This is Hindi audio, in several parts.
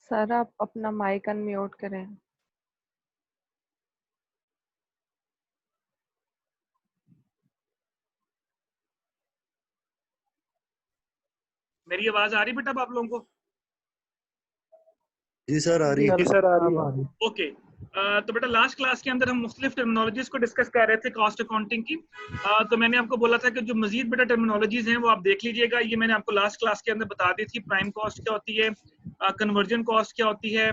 सर आप अपना माइक अनम्यूट करें। मेरी आवाज आ रही बेटा अब आप लोगों को? जी सर आ रही है। जी सर आ रही है। ओके, तो बेटा लास्ट क्लास के अंदर हम मुख्तलिफ टर्मिनोलॉजीज को डिस्कस कर रहे थे कॉस्ट अकाउंटिंग की। तो मैंने आपको बोला था कि जो मजीद बेटा टर्मिनोलॉजीज हैं वो आप देख लीजिएगा। ये मैंने आपको लास्ट क्लास के अंदर बता दी थी। प्राइम कॉस्ट क्या होती है, कन्वर्जन कॉस्ट क्या होती है,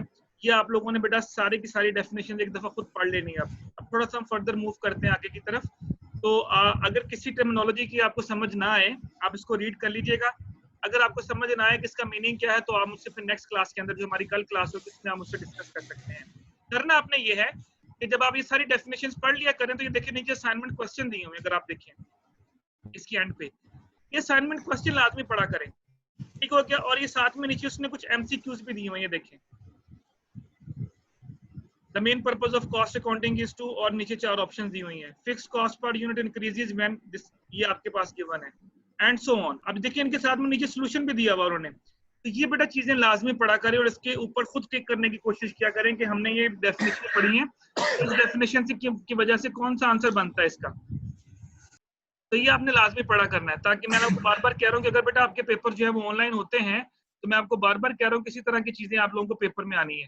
ये आप लोगों ने बेटा सारी की सारी डेफिनेशन एक दफा खुद पढ़ लेनी है। अब थोड़ा सा हम फर्दर मूव करते हैं आगे की तरफ। तो अगर किसी टर्मिनोलॉजी की आपको समझ ना आए, आप इसको रीड कर लीजिएगा। अगर आपको समझ ना आए कि इसका मीनिंग क्या है, तो आप मुझसे फिर नेक्स्ट क्लास के अंदर जो हमारी कल क्लास होगी उसमें आप मुझसे डिस्कस कर सकते हैं। करना आपने ये है कि जब आप ये सारी डेफिनेशंस पढ़ लिया करें तो ये देखिए नीचे असाइनमेंट क्वेश्चन दिए हुए, अगर आप देखें इसकी एंड पे, ये असाइनमेंट क्वेश्चन लाजमी पढ़ा करें। ठीक हो गया? और ये साथ में नीचे उसने कुछ एमसीक्यूज भी दिए हुए हैं, ये देखें। The main purpose of cost accounting is to, और नीचे 4 ऑप्शन दी हुई हैं। Fixed cost per unit increases when this, ये आपके पास गिवन है, एंड सो ऑन। अब देखिए इनके साथ में नीचे सॉल्यूशन भी दिया हुआ उन्होंने। तो ये बेटा चीजें लाजमी पढ़ा करें और इसके ऊपर खुद टिक करने की कोशिश किया करें कि हमने ये डेफिनेशन पढ़ी है, इस डेफिनेशन से की वजह से कौन सा आंसर बनता है इसका। तो ये आपने लाजमी पढ़ा करना है, ताकि मैं आपको बार बार कह रहा हूँ कि अगर बेटा आपके पेपर जो है वो ऑनलाइन होते हैं, तो मैं आपको बार बार कह रहा हूँ किसी तरह की चीजें आप लोगों को पेपर में आनी है।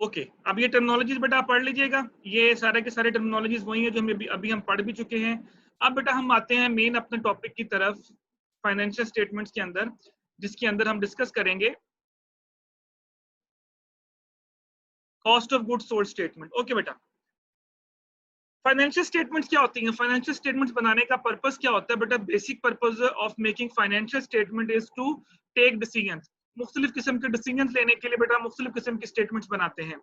ओके, अब ये टर्मिनोलॉजीज बेटा आप पढ़ लीजिएगा। ये सारे के सारे टर्मिनोलॉजीज वही है जो हम अभी हम पढ़ भी चुके हैं। अब बेटा हम आते हैं मेन अपने टॉपिक की तरफ, फाइनेंशियल स्टेटमेंट्स के अंदर, जिसके अंदर हम डिस्कस करेंगे cost of goods sold statement. Okay बेटा, फाइनेंशियल स्टेटमेंट्स क्या होती हैं? फाइनेंशियल स्टेटमेंट्स बनाने का पर्पस क्या होता है बेटा? Basic purpose of making financial statement is to take decisions. मुख्तलिफ किस्म के डिसीजंस लेने के लिए बेटा मुख्तलिफ किस्म के स्टेटमेंट्स बनाते हैं।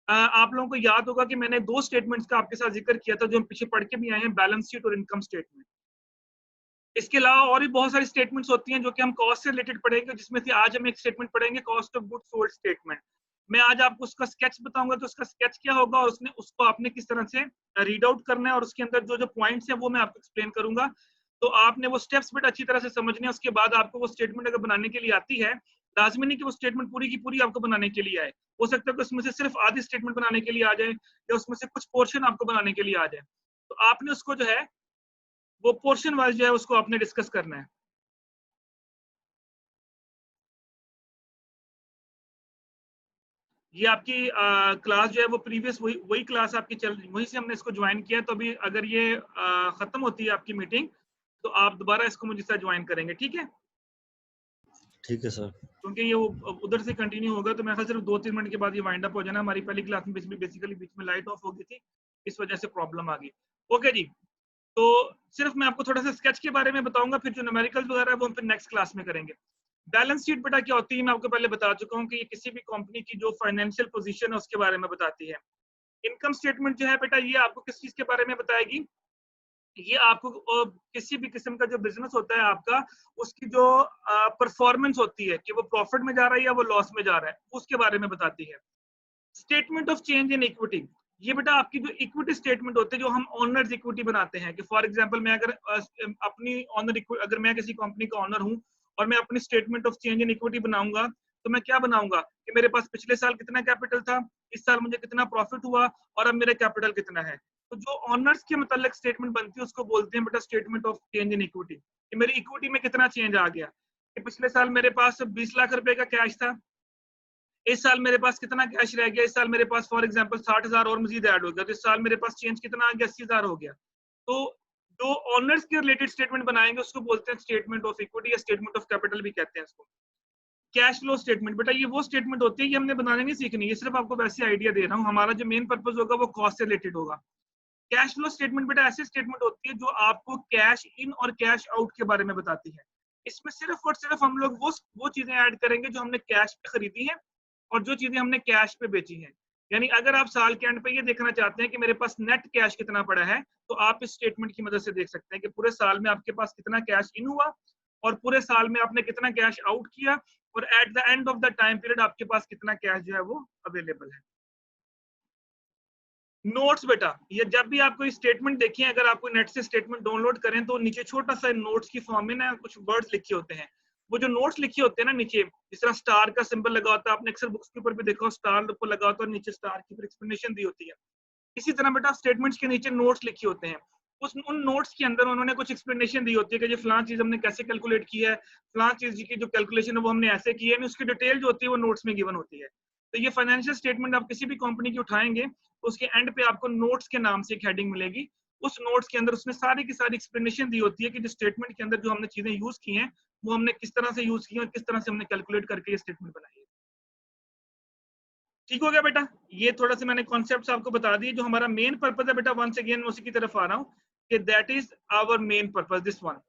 आप लोगों को याद होगा कि मैंने 2 स्टेटमेंट्स का आपके साथ जिक्र किया था जो हम पीछे पढ़ के भी आए हैं, बैलेंस शीट और इनकम स्टेटमेंट। इसके अलावा और भी बहुत सारी स्टेटमेंट्स होती हैं जो कि हम कॉस्ट से रिलेटेड पढ़ेंगे, जिसमें से आज हम एक स्टेटमेंट पढ़ेंगे cost of goods sold statement. मैं आज आपको उसका स्केच बताऊंगा कि उसका स्केच क्या होगा और उसको आपने किस तरह से रीड आउट करना है, और उसके अंदर जो जो पॉइंट्स हैं वो मैं आपको एक्सप्लेन करूंगा। तो आपने वो स्टेप्स बेटा अच्छी तरह से समझने हैं। उसके बाद आपको वो स्टेटमेंट अगर बनाने के लिए आती है, लाजमी नहीं कि वो स्टेटमेंट पूरी की पूरी आपको बनाने के लिए आए। हो सकता है कि उसमें से सिर्फ आधी स्टेटमेंट बनाने के लिए आ जाए, या उसमें से कुछ पोर्शन आपको बनाने के लिए आ जाए। तो आपने उसको जो है वो पोर्शन वाइज जो है उसको आपने डिस्कस करना है। ये आपकी क्लास जो है वो प्रीवियस वही क्लास आपकी वहीं से हमने इसको ज्वाइन किया। तो अभी अगर ये खत्म होती है आपकी मीटिंग, तो आप दोबारा इसको मुझे साथ ज्वाइन करेंगे, ठीक है? ठीक है सर। क्योंकि ये उधर से कंटिन्यू होगा, तो मैं सिर्फ 2-3 मिनट के बाद ये वाइंड अप हो जाना। हमारी पहली क्लास में बेसिकली बीच में लाइट ऑफ हो गई थी, इस वजह से प्रॉब्लम आ गई। ओके जी, तो सिर्फ मैं आपको थोड़ा सा स्केच के बारे में बताऊंगा, फिर जो न्यूमेरिकल्स वगैरह है वो हम फिर नेक्स्ट क्लास में करेंगे। बैलेंस शीट बेटा क्या होती है मैं आपको पहले बता चुका हूँ कि ये किसी भी कंपनी की जो फाइनेंशियल पोजीशन है उसके बारे में बताती है। इनकम स्टेटमेंट जो है बेटा ये आपको किस चीज के बारे में बताएगी? ये आपको किसी भी किस्म का जो बिजनेस होता है आपका, उसकी जो परफॉर्मेंस होती है कि वो प्रॉफिट में जा रहा है या वो लॉस में जा रहा है, उसके बारे में बताती है। Statement of change in equity, ये बेटा आपकी जो इक्विटी स्टेटमेंट होते हैं जो हम ऑनर्स इक्विटी बनाते हैं, कि फॉर एग्जांपल मैं अगर अपनी ऑनर अगर मैं किसी कंपनी का ऑनर हूं और मैं अपनी statement of change in equity बनाऊंगा, तो मैं क्या बनाऊंगा कि मेरे पास पिछले साल कितना कैपिटल था, इस साल मुझे कितना प्रॉफिट हुआ, और अब मेरा कैपिटल कितना है। तो जो ऑनर्स के मतलब स्टेटमेंट बनती है उसको बोलते हैं बेटा statement of change in equity, कि मेरी इक्विटी में कितना चेंज आ गया, कि पिछले साल मेरे पास 20 लाख रुपए का कैश था, इस साल मेरे पास कितना कैश रह गया, इस साल मेरे पास फॉर एग्जांपल 60,000 और मजीद ऐड हो गया, तो इस साल मेरे पास चेंज कितना आ गया, 80,000 हो गया। तो जो ऑनर्स के रिलेटेड स्टेटमेंट बनाएंगे उसको बोलते हैं स्टेटमेंट ऑफ इक्विटी या स्टेटमेंट ऑफ कैपिटल भी कहते हैं इसको। कैश फ्लो स्टेटमेंट बेटा ये वो स्टेटमेंट होती है, ये हमने बनाने नहीं सीखनी, ये सिर्फ आपको वैसे आइडिया दे रहा हूँ। हमारा जो मेन पर्पज होगा वो कॉस्ट से रिलेटेड होगा। कैश फ्लो स्टेटमेंट बेटा ऐसी स्टेटमेंट होती है जो आपको कैश इन और कैश आउट के बारे में बताती है। इसमें सिर्फ और सिर्फ हम लोग वो चीजें ऐड करेंगे जो हमने कैश पे खरीदी है और जो चीजें हमने कैश पे बेची हैं। यानी अगर आप साल के एंड पे ये देखना चाहते हैं कि मेरे पास नेट कैश कितना पड़ा है, तो आप इस स्टेटमेंट की मदद से देख सकते हैं कि पूरे साल में आपके पास कितना कैश इन हुआ और पूरे साल में आपने कितना कैश आउट किया, और at the end of the time period आपके पास कितना कैश जो है वो अवेलेबल है। नोट्स बेटा, ये जब भी आप कोई स्टेटमेंट देखें, अगर आप कोई नेट से स्टेटमेंट डाउनलोड करें तो नीचे छोटा सा नोट्स की फॉर्म में ना कुछ वर्ड्स लिखे होते हैं। वो जो नोट्स लिखे होते हैं ना नीचे, जिस तरह स्टार का सिंबल लगा होता है, आपने अक्सर बुक्स के ऊपर भी देखा हो, स्टार ऊपर लगा होता है और नीचे स्टार की एक्सप्लेनेशन दी होती है। इसी तरह बेटा स्टेटमेंट्स के नीचे नोट्स लिखे होते हैं। उन नोट्स के अंदर उन्होंने कुछ एक्सप्लेनेशन दी होती है कि ये फलां चीज हमने कैसे कैलकुलेट की है, फलां चीज की जो कैलकुलेशन है वो हमने ऐसे की है, उसकी डिटेल जो होती है वो नोट्स में गिवन होती है। तो ये फाइनेंशियल स्टेटमेंट आप किसी भी कंपनी की उठाएंगे तो उसके एंड पे आपको नोट्स के नाम से एक हेडिंग मिलेगी। उस नोट्स के अंदर उसमें सारी की सारी एक्सप्लेनेशन दी होती है कि जो स्टेटमेंट के अंदर जो हमने चीजें यूज की हैं वो हमने किस तरह से यूज की है और किस तरह से हमने कैलकुलेट करके ये स्टेटमेंट बनाई है। ठीक हो गया बेटा? ये थोड़ा सा मैंने कॉन्सेप्ट्स आपको बता दिए। जो हमारा मेन पर्पस है बेटा, वंस अगेन उसी की तरफ आ रहा हूँ कि that is our main purpose, this one,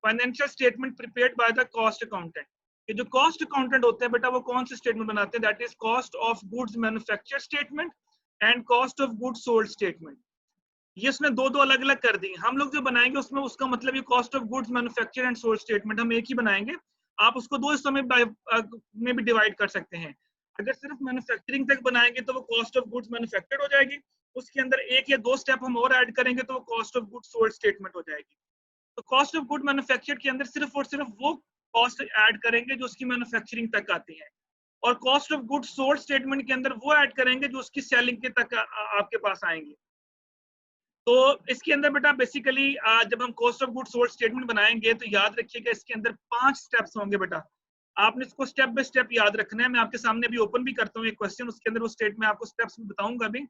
financial statement prepared by the cost accountant. ये जो कॉस्ट अकाउंटेंट होते हैं बेटा, वो कौन से स्टेटमेंट बनाते हैं? That is cost of goods manufacture statement and cost of goods sold statement. ये उसने दो दो अलग अलग कर दी। हम लोग जो बनाएंगे उसमें उसका मतलब ये cost of goods manufacture and sold statement हम एक ही बनाएंगे। आप उसको दो हिस्सों में भी डिवाइड कर सकते हैं। अगर सिर्फ मैन्युफैक्चरिंग तक बनाएंगे तो वो कॉस्ट ऑफ गुड्स मैन्युफैक्चर्ड हो जाएगी। उसके अंदर एक या दो स्टेप हम और ऐड करेंगे तो वो cost of goods sold statement हो जाएगी। तो कॉस्ट ऑफ गुड मैन्युफैक्चर्ड के अंदर सिर्फ और सिर्फ वो कॉस्ट ऐड करेंगे जो उसकी मैन्युफैक्चरिंग तक आती है, और cost of goods sold statement के अंदर वो ऐड करेंगे जो उसकी सेलिंग के तक आपके पास आएंगे। तो इसके अंदर बेटा बेसिकली जब हम cost of good sold statement बनाएंगे तो याद रखिएगा इसके अंदर 5 स्टेप्स होंगे बेटा। आपने इसको स्टेप बाय स्टेप याद रखना है। मैं आपके सामने भी ओपन भी करता हूँ एक क्वेश्चन, उसके अंदर वो स्टेट में आपको स्टेप्स भी बताऊंगा भी।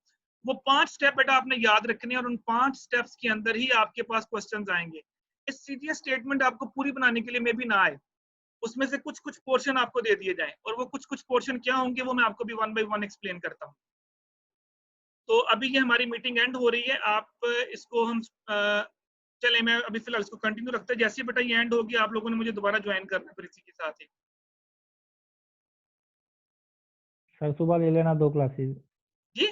वो 5 स्टेप बेटा आपने याद रखने हैं और उन 5 स्टेप्स के अंदर ही आपके पास क्वेश्चंस आएंगे। इस सीरियस स्टेटमेंट आपको पूरी बनाने के लिए मे भी ना आए, उसमें से कुछ कुछ पोर्शन आपको दे दिए जाए, और वो कुछ कुछ पोर्शन क्या होंगे वो मैं आपको भी वन बाय वन एक्सप्लेन करता हूँ। तो अभी ये हमारी मीटिंग एंड हो रही है। आप इसको हम चले, मैं अभी फिलहाल इसको कंटिन्यू रखते हैं। जैसे ही बेटा ये एंड होगी आप लोगों ने मुझे दोबारा ज्वाइन करना फिर इसी के साथ ही। सर सुबह ले लेना 2 क्लासेस। जी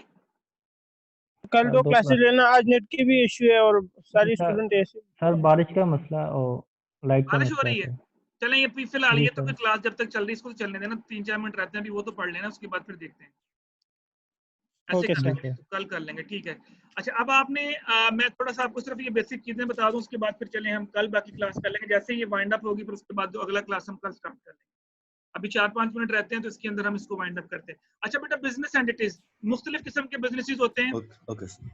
कल सर 2 2 क्लासेस क्लास। लेना, आज नेट की भी इश्यू है और सारी सर स्टूडेंट ऐसे। सर बारिश का मसला और लाइट का बारिश हो मसला रही है है। सर। चलें ये फिलहाल जी ये तो सर। फिर क्लास जब तक चल रही है इसको तो चलने देना, 3-4 मिनट रहते हैं अभी, वो तो पढ़ लेना, उसके बाद फिर देखते हैं। ऐसे ओके कर सर। जी लेंगे, सर। तो कल कर लेंगे, ठीक है। अच्छा अब आपने मैं थोड़ा सा आपको सिर्फ ये बेसिक चीजें बता दूं, उसके बाद फिर चलें हम कल बाकी क्लास कर लेंगे। जैसे ही ये वाइंड अप होगी फिर उसके बाद जो अगला क्लास हम कल स्टार्ट कर लेंगे। अभी 4-5 मिनट रहते हैं तो इसके अंदर हम इसको वाइंड अप करते हैं। अच्छा बेटा बिजनेस एंटिटीज, मुख्तलिफ किस्म के बिजनेसेस होते हैं। Okay sir.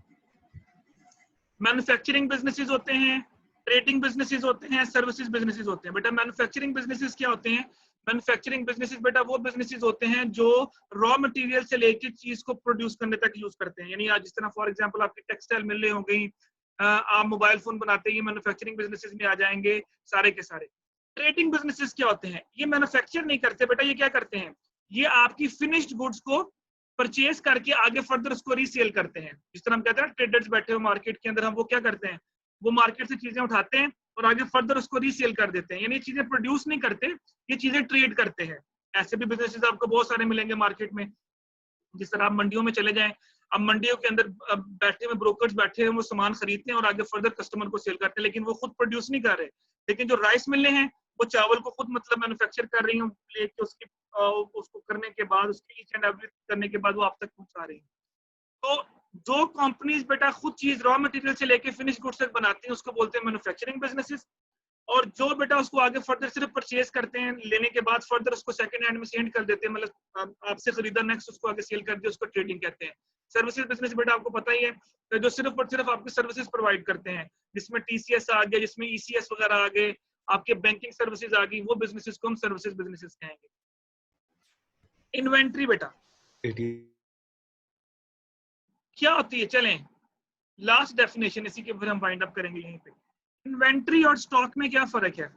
मैन्युफैक्चरिंग बिजनेसेस होते हैं, ट्रेडिंग बिजनेसेस होते हैं, सर्विसेज बिजनेसेस होते हैं। बेटा मैन्युफैक्चरिंग बिजनेसेस क्या होते हैं? मैन्युफैक्चरिंग बिजनेसेस बेटा वो बिजनेसेस होते हैं जो रॉ मटेरियल से लेकर चीज को प्रोड्यूस करने तक यूज करते हैं। यानी आज जिस तरह फॉर एग्जांपल आपकी टेक्सटाइल मिलें हो गई, आप मोबाइल फोन बनाते हैं, ये मैन्युफैक्चरिंग बिजनेसेस में आ जाएंगे सारे के सारे। ट्रेडिंग बिजनेसेस क्या होते हैं? ये मैन्युफैक्चर नहीं करते बेटा, ये क्या करते हैं? ये आपकी फिनिश्ड गुड्स को परचेज करके आगे फर्दर उसको रीसेल करते हैं। जिस तरह हम कहते हैं ट्रेडर्स बैठे हो मार्केट के अंदर, हम वो क्या करते हैं? वो मार्केट से चीजें उठाते हैं और आगे फर्दर उसको रीसेल कर देते हैं। यानी चीजें प्रोड्यूस नहीं करते, ये चीजें ट्रेड करते हैं। ऐसे भी बिजनेसेस आपको बहुत सारे मिलेंगे मार्केट में। जिस तरह आप मंडियों में चले जाएं, अब मंडियों के अंदर बैठे हुए ब्रोकर्स बैठे हैं, वो सामान खरीदते हैं और आगे फर्दर कस्टमर को सेल करते हैं, लेकिन वो खुद प्रोड्यूस नहीं कर रहे। लेकिन जो राइस मिलें हैं वो चावल को खुद मतलब मैन्युफैक्चर कर रही हैं, लेके उसकी उसको करने के बाद उसकी ईच एंड एवरी करने के बाद वो आप तक पहुंचा रही हैं। तो जो कंपनीज बेटा खुद चीज रॉ मटेरियल से लेके फिनिश गुड्स तक बनाती हैं उसको बोलते हैं मैन्युफैक्चरिंग बिजनेसेस। और जो बेटा उसको आगे फर्दर सिर्फ परचेज करते हैं, लेने के बाद फर्दर उसको सेकंड हैंड में सेंड कर देते हैं, मतलब आपसे खरीदा नेक्स्ट उसको आगे सेल कर दिया, उसको ट्रेडिंग कहते हैं। सर्विसेज बिजनेस बेटा आपको पता ही है, तो जो सिर्फ और सिर्फ आपकी सर्विसेज प्रोवाइड करते हैं, जिसमें टीसीएस आ गया, जिसमें ईसीएस वगैरह आ गए, आपके बैंकिंग सर्विसेज आ गई, वो बिजनेसेस को हम सर्विसेज बिजनेसेस कहेंगे। इन्वेंट्री बेटा 80 क्या होती है? चलें लास्ट डेफिनेशन इसी के फिर हम वाइंड अप करेंगे यहीं पे। इन्वेंट्री और स्टॉक में क्या फर्क है?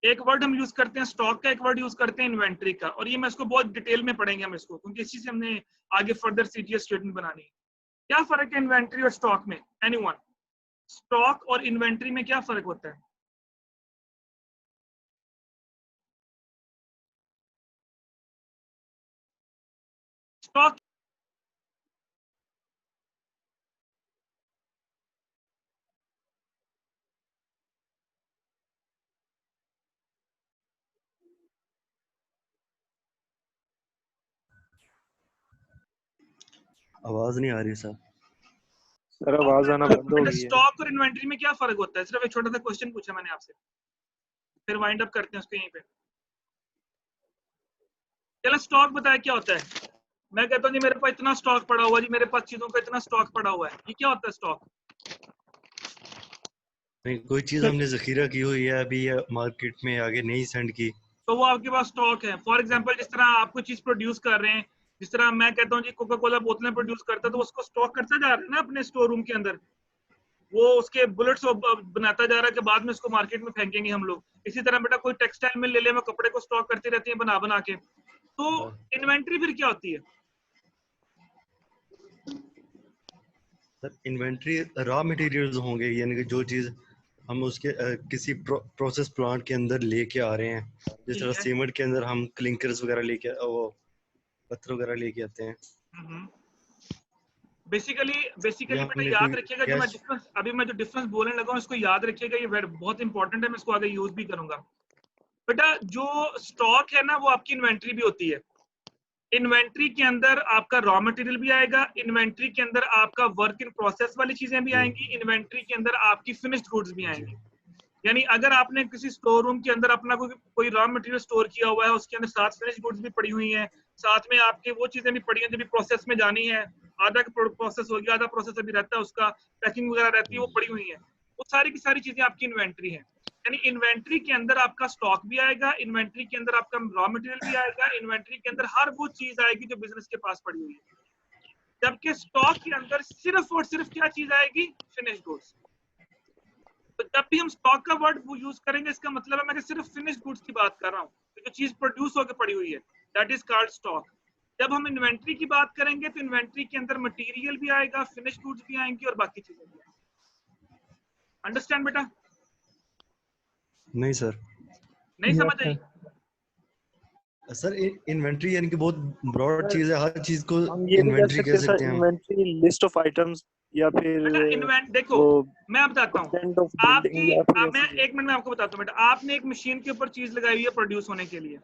एक वर्ड हम यूज करते हैं स्टॉक का, एक वर्ड यूज करते हैं इन्वेंट्री का, और ये मैं इसको बहुत डिटेल में पढ़ेंगे हम इसको, क्योंकि इसी से हमने आगे फर्दर सीजीएस स्टेटमेंट बनानी है। क्या फर्क है इन्वेंट्री और स्टॉक में? एनीवन? स्टॉक और इन्वेंट्री में क्या फर्क होता है? स्टॉक आवाज नहीं आ रही सर। सर आवाज आना बंद हो गई है। स्टॉक और इन्वेंट्री में क्या फर्क होता है? सिर्फ एक छोटा सा क्वेश्चन पूछा मैंने आपसे, फिर वाइंड अप करते हैं उसको यहीं पे। चलो स्टॉक बताया क्या होता है। मैं कहता हूँ जी मेरे पास इतना स्टॉक पड़ा हुआ, जी मेरे पास चीजों का इतना स्टॉक पड़ा हुआ है, ये क्या होता है स्टॉक? नहीं, कोई चीज हमने जखीरा की हुई है अभी या मार्केट में आगे नहीं सेंड की, तो वो आपके पास स्टॉक है। फॉर एग्जांपल जिस तरह आप कोई चीज प्रोड्यूस कर रहे हैं, जिस तरह मैं कहता हूँ जी कोका कोला बोतलें प्रोड्यूस करता है, तो उसको स्टॉक करता जा रहा है ना अपने स्टोर रूम के अंदर, वो उसके बुलेट्स बनाता जा रहा है कि बाद में उसको मार्केट में फेंकेंगे हम लोग। इसी तरह बेटा कोई टेक्सटाइल मिल ले ले, वो कपड़े को स्टॉक करती रहती है बना बना के। तो इन्वेंट्री फिर क्या होती है? सर इन्वेंट्री रॉ मटेरियल्स होंगे, यानी कि जो चीज हम उसके किसी प्रोसेस प्लांट के अंदर लेके आ रहे हैं, जिस तरह सीमेंट के अंदर हम क्लिंकर्स वगैरह लेके वो पत्थर वगैरह लेके आते हैं। बेसिकली बेटा याद रखिएगा, जो मैं जो डिफरेंस बोलने लगा हूँ इसको याद रखिएगा, ये बहुत इंपॉर्टेंट है, मैं इसको आगे यूज भी करूंगा। बेटा जो स्टॉक है ना वो आपकी इन्वेंट्री भी होती है। इन्वेंट्री के अंदर आपका रॉ मटेरियल भी आएगा, इन्वेंट्री के अंदर आपका वर्क इन प्रोसेस वाली चीजें भी आएंगी, इन्वेंट्री के अंदर आपकी फिनिश्ड गुड्स भी आएंगी। यानी अगर आपने किसी स्टोर रूम के अंदर अपना कोई रॉ मटेरियल स्टोर किया हुआ है, उसके अंदर साथ फिनिश्ड गुड्स भी पड़ी हुई हैं, साथ में आपके वो चीजें भी पड़ी हैं जो भी प्रोसेस में जानी है, आधा प्रोसेस हो गया, आधा प्रोसेस अभी रहता है, उसका पैकिंग वगैरह रहती है, वो पड़ी हुई है, वो सारी की सारी चीजें आपकी इन्वेंट्री है। यानी इन्वेंट्री के अंदर आपका स्टॉक भी आएगा, इन्वेंट्री के अंदर आपका रॉ मटेरियल भी आएगा, इन्वेंट्री के अंदर हर वो चीज आएगी जो बिजनेस के पास पड़ी हुई है। जबकि स्टॉक के अंदर सिर्फ और सिर्फ क्या चीज आएगी? Finished goods. तो जब भी हम स्टॉक का वर्ड यूज करेंगे, इसका मतलब है मैं सिर्फ फिनिश्ड गुड्स की बात कर रहा हूँ, जो चीज प्रोड्यूस होकर पड़ी हुई है, दैट इज कॉल्ड स्टॉक। जब हम इन्वेंट्री की बात करेंगे तो इन्वेंट्री के अंदर मटेरियल भी आएगा, फिनिश्ड गुड्स भी आएंगी और बाकी चीजें भी आएंगी। अंडरस्टैंड बेटा? नहीं सर। नहीं समझ आई? सर इन्वेंट्री यानी कि बहुत ब्रॉड चीज है, हर चीज को हम ये भी कह इन्वेंट्री कह सकते हैं हम। इन्वेंट्री लिस्ट ऑफ आइटम्स या फिर देखो मैं बताता हूँ आपकी, मैं एक मिनट में आपको बताता हूँ बेटा। आपने एक मशीन के ऊपर चीज लगाई हुई है प्रोड्यूस होने के लिए,